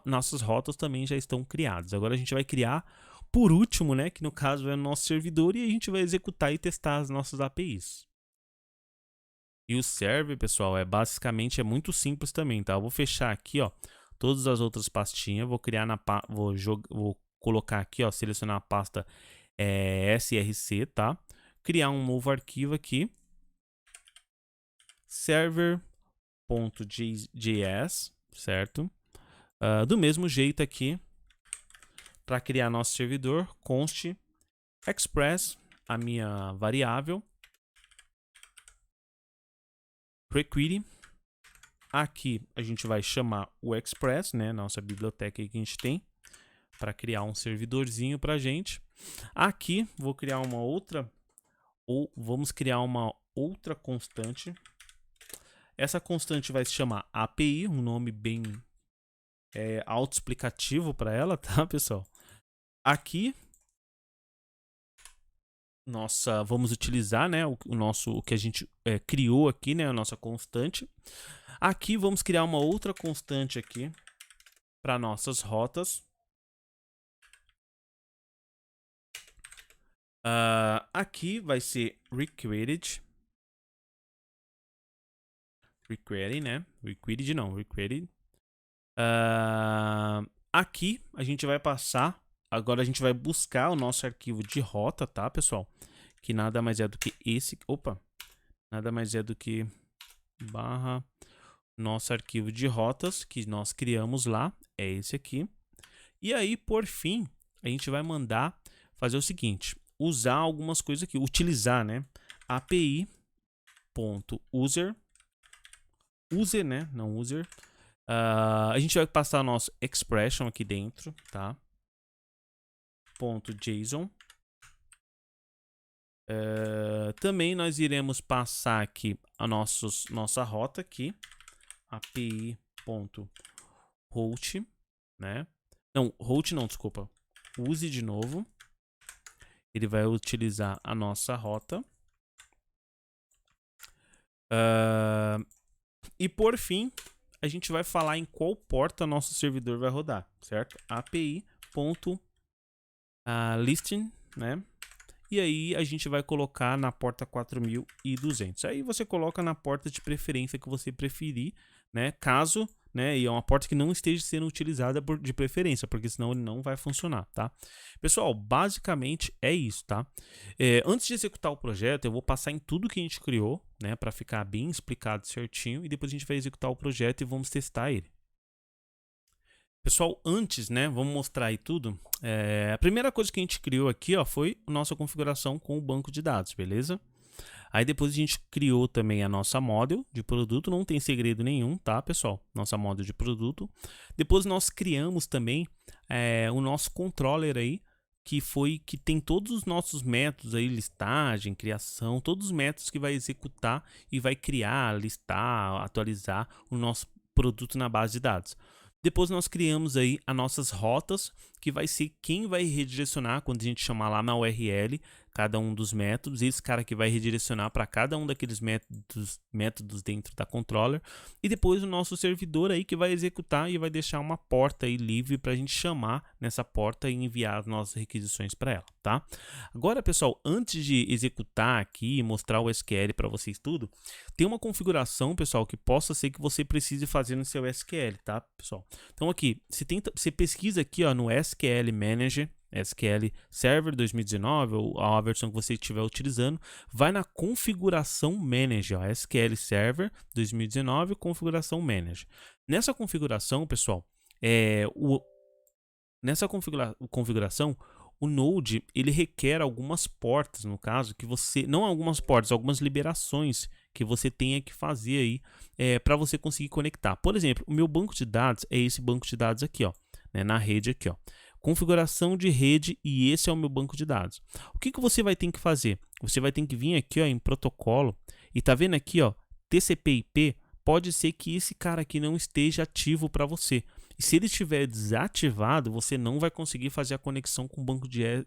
nossas rotas também já estão criadas. Agora a gente vai criar por último, né, que no caso é o nosso servidor, e a gente vai executar e testar as nossas APIs. E o server, pessoal, basicamente muito simples também, tá? Eu vou fechar aqui, ó, todas as outras pastinhas, vou criar vou colocar aqui, ó, selecionar a pasta src, tá? Criar um novo arquivo aqui, server.js, certo? Do mesmo jeito aqui, para criar nosso servidor, const express, a minha variável, require. Aqui a gente vai chamar o express, né, nossa biblioteca aí que a gente tem, para criar um servidorzinho para a gente. Aqui vou criar vamos criar uma outra constante. Essa constante vai se chamar API, um nome bem autoexplicativo para ela, tá, pessoal? Aqui, vamos utilizar, né, o que a gente criou aqui, né, a nossa constante. Aqui vamos criar uma outra constante aqui para nossas rotas. Aqui vai ser required, né? Required. Aqui a gente vai passar. Agora a gente vai buscar o nosso arquivo de rota, tá, pessoal? Que nada mais é do que esse. Opa! Nada mais é do que barra nosso arquivo de rotas que nós criamos lá. É esse aqui. E aí, por fim, a gente vai mandar fazer o seguinte: usar algumas coisas aqui. Utilizar, né? API.user. User, né? Não user. A gente vai passar nosso expression aqui dentro, tá? .json. Também nós iremos passar aqui a nossa rota aqui, api.host, né? Não, host não, desculpa. Use de novo. Ele vai utilizar a nossa rota. E por fim, a gente vai falar em qual porta nosso servidor vai rodar, certo? API.listing, né? E aí a gente vai colocar na porta 4200. Aí você coloca na porta de preferência que você preferir, né? Caso, né? E é uma porta que não esteja sendo utilizada de preferência, porque senão ele não vai funcionar, tá? Pessoal, basicamente é isso, tá? Antes de executar o projeto, eu vou passar em tudo que a gente criou, né? Para ficar bem explicado certinho. E depois a gente vai executar o projeto e vamos testar ele. Pessoal, antes, né, vamos mostrar aí tudo. A primeira coisa que a gente criou aqui, ó, foi a nossa configuração com o banco de dados, beleza? Aí depois a gente criou também a nossa model de produto, não tem segredo nenhum, tá, pessoal? Nossa model de produto. Depois nós criamos também o nosso controller aí, que tem todos os nossos métodos aí, listagem, criação, todos os métodos que vai executar e vai criar, listar, atualizar o nosso produto na base de dados. Depois nós criamos aí as nossas rotas, que vai ser quem vai redirecionar quando a gente chamar lá na URL cada um dos métodos, esse cara que vai redirecionar para cada um daqueles métodos dentro da controller, e depois o nosso servidor aí que vai executar e vai deixar uma porta aí livre para a gente chamar nessa porta e enviar as nossas requisições para ela, tá? Agora, pessoal, antes de executar aqui e mostrar o SQL para vocês tudo, tem uma configuração, pessoal, que possa ser que você precise fazer no seu SQL, tá, pessoal? Então aqui, você pesquisa aqui, ó, no SQL Manager, SQL Server 2019 ou a versão que você estiver utilizando, vai na configuração Manager, ó, SQL Server 2019, configuração Manager. Nessa configuração, pessoal, nessa configuração, o Node ele requer algumas portas, no caso, que você, não algumas portas, algumas liberações que você tenha que fazer aí para você conseguir conectar. Por exemplo, o meu banco de dados é esse banco de dados aqui, ó, né, na rede aqui, ó. Configuração de rede, e esse é o meu banco de dados. O que você vai ter que fazer? Você vai ter que vir aqui, ó, em protocolo, e tá vendo aqui, ó, TCP/IP, pode ser que esse cara aqui não esteja ativo para você. E se ele estiver desativado, você não vai conseguir fazer a conexão com o banco de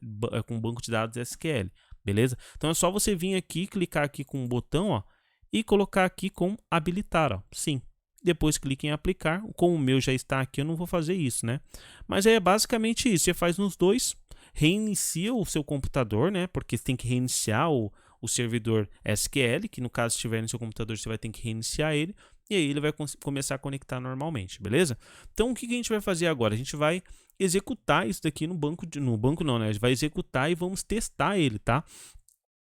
dados SQL, beleza? Então é só você vir aqui, clicar aqui com o botão, ó, e colocar aqui com habilitar, ó, sim. Depois clique em aplicar. Como o meu já está aqui, eu não vou fazer isso, né? Mas é basicamente isso. Você faz nos dois, reinicia o seu computador, né? Porque você tem que reiniciar o servidor SQL, que no caso se estiver no seu computador, você vai ter que reiniciar ele. E aí ele vai começar a conectar normalmente, beleza? Então o que a gente vai fazer agora? A gente vai executar isso daqui no banco não, né? A gente vai executar e vamos testar ele, tá?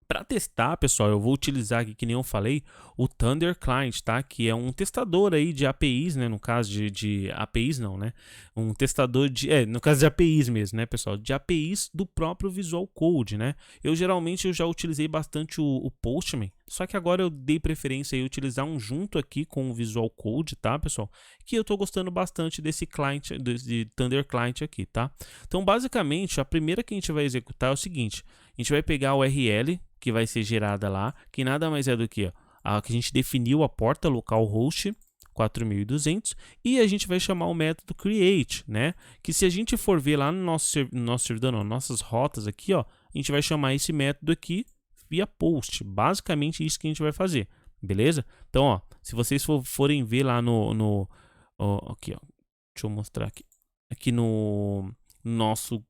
Para testar, pessoal, eu vou utilizar aqui, que nem eu falei, o Thunder Client, tá? Que é um testador aí de APIs, né? No caso de APIs não, né? Um testador no caso de APIs mesmo, né, pessoal? De APIs do próprio Visual Code, né? Eu já utilizei bastante o Postman, só que agora eu dei preferência a utilizar um junto aqui com o Visual Code, tá, pessoal? Que eu tô gostando bastante desse client, de Thunder Client aqui, tá? Então, basicamente, a primeira que a gente vai executar é o seguinte: a gente vai pegar a URL que vai ser gerada lá, que nada mais é do que a que a gente definiu a porta localhost, 4200 e a gente vai chamar o método create, né? Que se a gente for ver lá no nosso servidor, não, nossas rotas aqui, ó, a gente vai chamar esse método aqui via post. Basicamente isso que a gente vai fazer, beleza? Então, ó, se vocês forem ver lá ó, aqui, ó, deixa eu mostrar aqui, aqui no nosso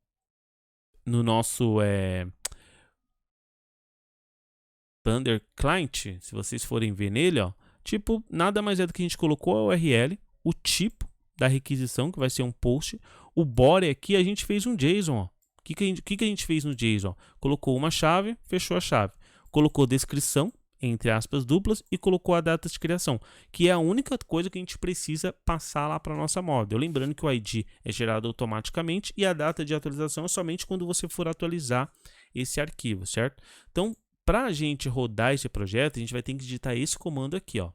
Thunder Client, se vocês forem ver nele, ó, tipo, nada mais é do que a gente colocou a URL, o tipo da requisição, que vai ser um post, o body aqui a gente fez um JSON, ó. O que a gente fez no JSON? Colocou uma chave, fechou a chave. Colocou descrição, entre aspas duplas, e colocou a data de criação, que é a única coisa que a gente precisa passar lá para a nossa model. Lembrando que o ID é gerado automaticamente e a data de atualização é somente quando você for atualizar esse arquivo, certo? Então, para a gente rodar esse projeto, a gente vai ter que digitar esse comando aqui, ó.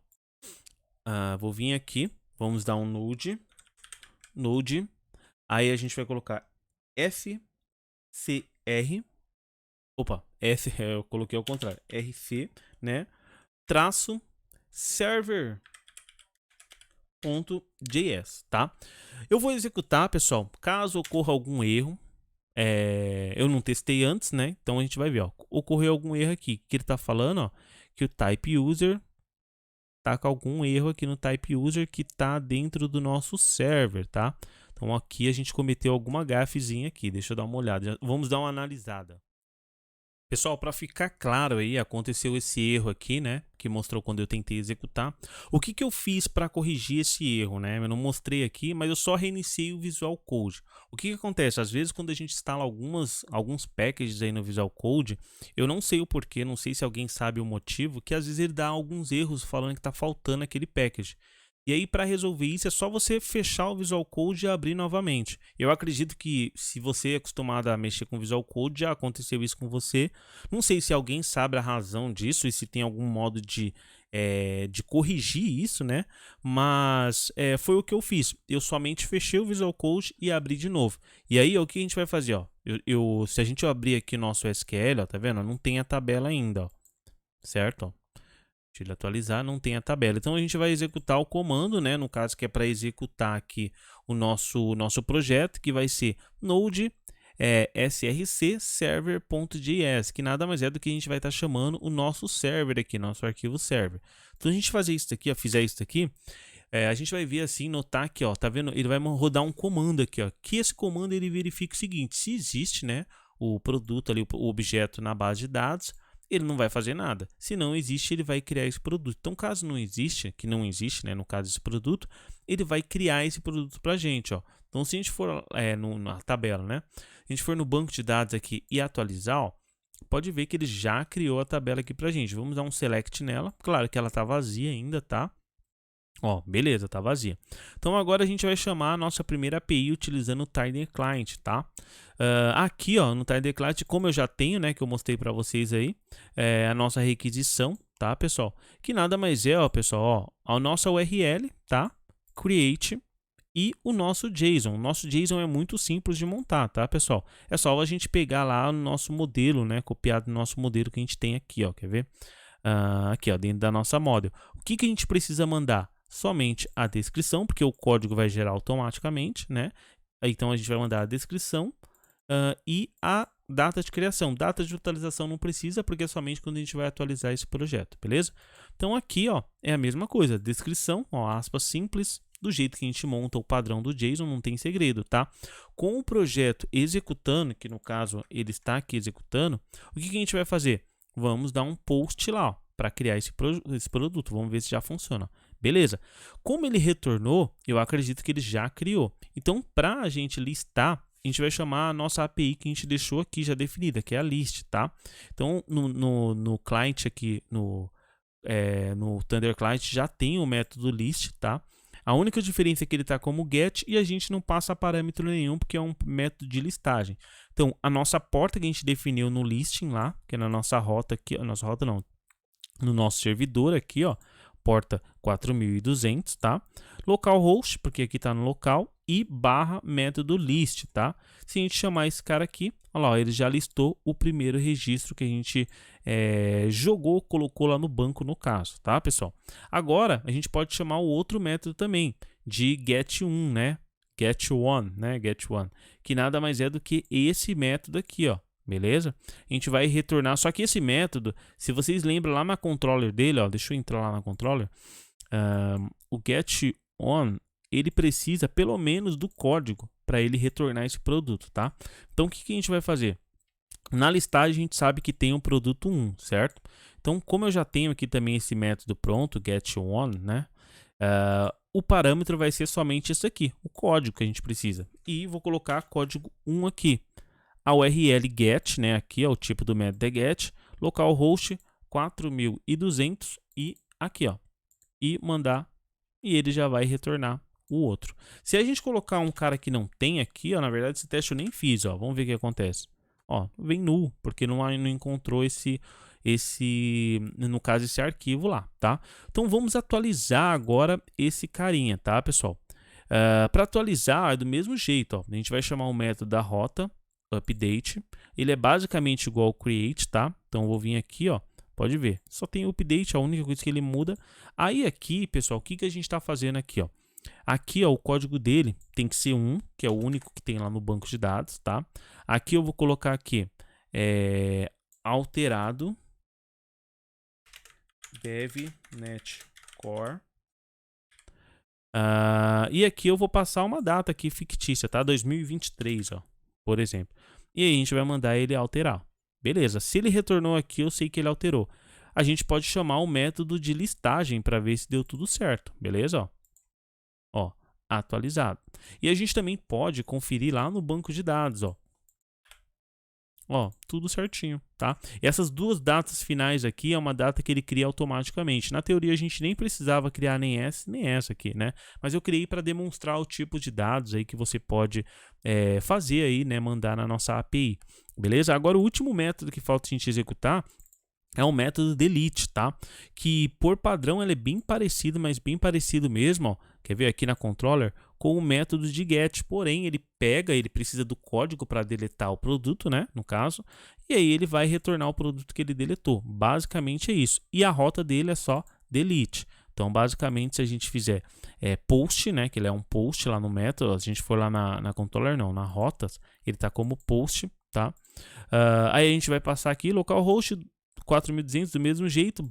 Vou vir aqui, vamos dar um node, aí a gente vai colocar fcr, opa, eu coloquei ao contrário, rc, né, traço server.js, tá? Eu vou executar, pessoal, caso ocorra algum erro, eu não testei antes, né? Então a gente vai ver, ó, ocorreu algum erro aqui, que ele tá falando, ó, que o type user tá com algum erro aqui no type user que tá dentro do nosso server, tá? Então aqui a gente cometeu alguma gafezinha aqui, deixa eu dar uma olhada, vamos dar uma analisada. Pessoal, para ficar claro aí, aconteceu esse erro aqui, né, que mostrou quando eu tentei executar. O que eu fiz para corrigir esse erro, né? Eu não mostrei aqui, mas eu só reiniciei o Visual Code. O que acontece? Às vezes quando a gente instala alguns packages aí no Visual Code, eu não sei o porquê, não sei se alguém sabe o motivo, que às vezes ele dá alguns erros falando que está faltando aquele package. E aí, para resolver isso, é só você fechar o Visual Code e abrir novamente. Eu acredito que se você é acostumado a mexer com Visual Code, já aconteceu isso com você. Não sei se alguém sabe a razão disso e se tem algum modo de corrigir isso, né? Mas foi o que eu fiz. Eu somente fechei o Visual Code e abri de novo. E aí, o que a gente vai fazer? Ó? Se a gente abrir aqui nosso SQL, ó, tá vendo? Não tem a tabela ainda, ó, certo? Ó. Deixa ele atualizar, não tem a tabela. Então a gente vai executar o comando, né? No caso que é para executar aqui o nosso projeto, que vai ser node src server.js, que nada mais é do que a gente vai estar chamando o nosso server aqui, nosso arquivo server. Então a gente fazer isso aqui, ó, fizer isso aqui, a gente vai ver assim, notar que, ó, tá vendo? Ele vai rodar um comando aqui, ó, que esse comando ele verifica o seguinte: se existe, né, o produto ali, o objeto na base de dados, ele não vai fazer nada. Se não existe, ele vai criar esse produto. Então, caso não existe, que não existe, né, no caso esse produto, ele vai criar esse produto para a gente, ó. Então, se a gente for na tabela, né, a gente for no banco de dados aqui e atualizar, ó, pode ver que ele já criou a tabela aqui para a gente. Vamos dar um select nela. Claro que ela está vazia ainda, tá? Ó, beleza, tá vazia. Então agora a gente vai chamar a nossa primeira API utilizando o Tidy Client, tá? Aqui, ó, no Tidy Client, como eu já tenho, né, que eu mostrei para vocês aí, a nossa requisição, tá, pessoal? Que nada mais é, ó, pessoal, ó, a nossa URL, tá? Create e o nosso JSON. O nosso JSON é muito simples de montar, tá, pessoal? É só a gente pegar lá no nosso modelo, né, copiar do nosso modelo que a gente tem aqui, ó, quer ver? Aqui, ó, dentro da nossa model. O que a gente precisa mandar? Somente a descrição, porque o código vai gerar automaticamente, né? Então a gente vai mandar a descrição e a data de criação. Data de atualização não precisa, porque é somente quando a gente vai atualizar esse projeto, beleza? Então aqui, ó, é a mesma coisa, descrição, ó, aspas simples, do jeito que a gente monta o padrão do JSON, não tem segredo, tá? Com o projeto executando, que no caso ele está aqui executando, o que a gente vai fazer? Vamos dar um post lá, para criar esse produto, vamos ver se já funciona. Beleza, como ele retornou, eu acredito que ele já criou. Então, para a gente listar, a gente vai chamar a nossa API que a gente deixou aqui já definida, que é a list, tá? Então, no client aqui, no Thunder Client, já tem o método list, tá? A única diferença é que ele está como get e a gente não passa parâmetro nenhum, porque é um método de listagem. Então, a nossa porta que a gente definiu no listing lá, que é na nossa rota aqui, nossa rota não, no nosso servidor aqui, ó, porta 4200, tá? Localhost, porque aqui tá no local, e barra método list, tá? Se a gente chamar esse cara aqui, olha lá, ele já listou o primeiro registro que a gente jogou, colocou lá no banco no caso, tá, pessoal? Agora, a gente pode chamar o outro método também, de get1, né? Get1, né? Get1, que nada mais é do que esse método aqui, ó. Beleza? A gente vai retornar, só que esse método, se vocês lembram lá na controller dele, ó, deixa eu entrar lá na controller, o get1, ele precisa pelo menos do código para ele retornar esse produto, tá? Então, o que a gente vai fazer? Na listagem, a gente sabe que tem o produto 1, certo? Então, como eu já tenho aqui também esse método pronto, get1, né? O parâmetro vai ser somente esse aqui, o código que a gente precisa. E vou colocar código 1 aqui. A URL get, né? Aqui é o tipo do método get, localhost 4200 e aqui, ó. E mandar, e ele já vai retornar o outro. Se a gente colocar um cara que não tem aqui, ó, na verdade esse teste eu nem fiz, ó. Vamos ver o que acontece. Ó, vem null, porque não encontrou no caso, esse arquivo lá, tá? Então vamos atualizar agora esse carinha, tá, pessoal? Para atualizar é do mesmo jeito, ó. A gente vai chamar o método da rota, update. Ele é basicamente igual ao create, tá? Então eu vou vir aqui, ó. Pode ver, só tem update, a única coisa que ele muda. Aí aqui, pessoal, o que a gente está fazendo aqui, ó? Aqui, ó, o código dele tem que ser 1, que é o único que tem lá no banco de dados, tá? Aqui eu vou colocar aqui, alterado devnet core. E aqui eu vou passar uma data aqui fictícia, tá? 2023, ó, por exemplo. E aí a gente vai mandar ele alterar. Beleza, se ele retornou aqui, eu sei que ele alterou. A gente pode chamar o método de listagem para ver se deu tudo certo, beleza? Ó, atualizado. E a gente também pode conferir lá no banco de dados, ó. Ó, tudo certinho, tá? E essas duas datas finais aqui é uma data que ele cria automaticamente. Na teoria a gente nem precisava criar nem essa nem essa aqui, né? Mas eu criei para demonstrar o tipo de dados aí que você pode fazer aí, né? Mandar na nossa API, beleza? Agora o último método que falta a gente executar é o método delete, tá? Que por padrão ele é bem parecido, mas bem parecido mesmo, ó. Quer ver aqui na controller? Com o método de get, porém ele precisa do código para deletar o produto, né? No caso, e aí ele vai retornar o produto que ele deletou. Basicamente é isso. E a rota dele é só delete. Então, basicamente, se a gente fizer post, né? Que ele é um post lá no método, se a gente for lá na controller, não, na rotas, ele está como post, tá? Aí a gente vai passar aqui localhost 4200 do mesmo jeito,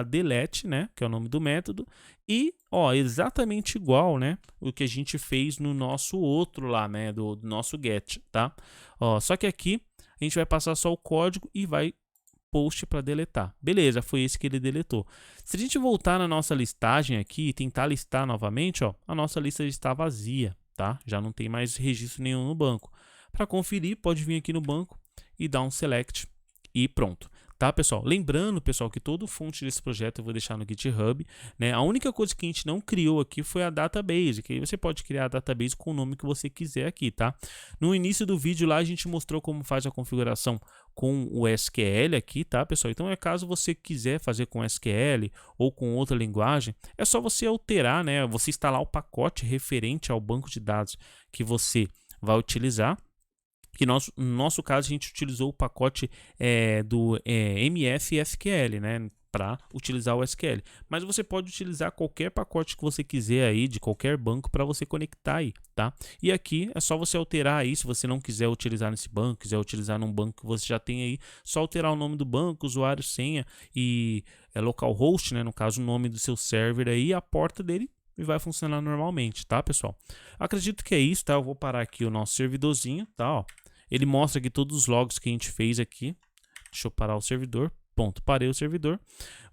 /delete, né, que é o nome do método, e, ó, exatamente igual, né, o que a gente fez no nosso outro lá, né, do nosso get, tá? Ó, só que aqui a gente vai passar só o código e vai post para deletar. Beleza, foi esse que ele deletou. Se a gente voltar na nossa listagem aqui e tentar listar novamente, ó, a nossa lista está vazia, tá? Já não tem mais registro nenhum no banco. Para conferir, pode vir aqui no banco e dar um select e pronto. Tá, pessoal? Lembrando, pessoal, que toda fonte desse projeto eu vou deixar no GitHub, né? A única coisa que a gente não criou aqui foi a database, que aí você pode criar a database com o nome que você quiser aqui, tá? No início do vídeo lá a gente mostrou como faz a configuração com o SQL aqui, tá, pessoal? Então, caso você quiser fazer com SQL ou com outra linguagem, é só você alterar, né? Você instalar o pacote referente ao banco de dados que você vai utilizar. Que no nosso caso a gente utilizou o pacote do MF-SQL, né, para utilizar o SQL. Mas você pode utilizar qualquer pacote que você quiser aí, de qualquer banco, para você conectar aí, tá? E aqui é só você alterar aí, se você não quiser utilizar nesse banco, quiser utilizar num banco que você já tem aí, só alterar o nome do banco, usuário, senha e localhost, né, no caso o nome do seu server aí, a porta dele, e vai funcionar normalmente, tá, pessoal? Acredito que é isso, tá? Eu vou parar aqui o nosso servidorzinho, tá, ó. Ele mostra aqui todos os logs que a gente fez aqui. Deixa eu parar o servidor. Ponto, parei o servidor.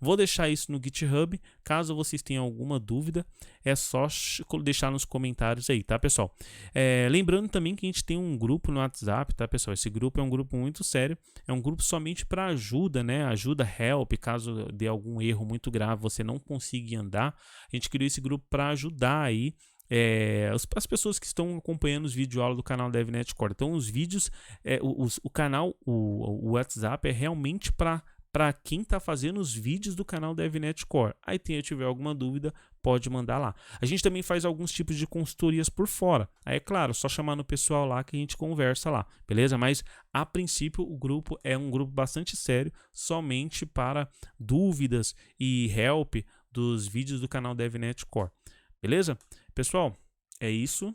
Vou deixar isso no GitHub. Caso vocês tenham alguma dúvida, é só deixar nos comentários aí, tá, pessoal? Lembrando também que a gente tem um grupo no WhatsApp, tá, pessoal? Esse grupo é um grupo muito sério. É um grupo somente para ajuda, né? Ajuda, help, caso dê algum erro muito grave, você não consiga andar. A gente criou esse grupo para ajudar aí as pessoas que estão acompanhando os vídeos aula do canal DevNet Core. Então os vídeos, o canal, o WhatsApp é realmente para para quem está fazendo os vídeos do canal DevNet Core. Aí tiver alguma dúvida, pode mandar lá. A gente também faz alguns tipos de consultorias por fora. Aí é claro, só chamar no pessoal lá que a gente conversa lá, beleza? Mas a princípio o grupo é um grupo bastante sério, somente para dúvidas e help dos vídeos do canal DevNet Core, beleza? Pessoal, é isso.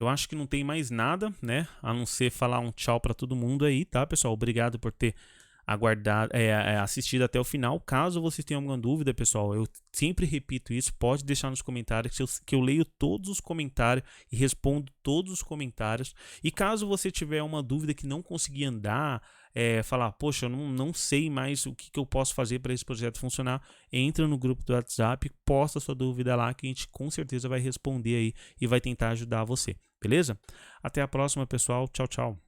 Eu acho que não tem mais nada, né? A não ser falar um tchau para todo mundo aí, tá, pessoal? Obrigado por ter aguardado, assistido até o final. Caso vocês tenham alguma dúvida, pessoal, eu sempre repito isso, pode deixar nos comentários que eu leio todos os comentários e respondo todos os comentários. E caso você tiver uma dúvida que não conseguir andar, falar, poxa, eu não sei mais o que eu posso fazer para esse projeto funcionar, entra no grupo do WhatsApp, posta sua dúvida lá que a gente com certeza vai responder aí e vai tentar ajudar você, beleza? Até a próxima, pessoal. Tchau, tchau.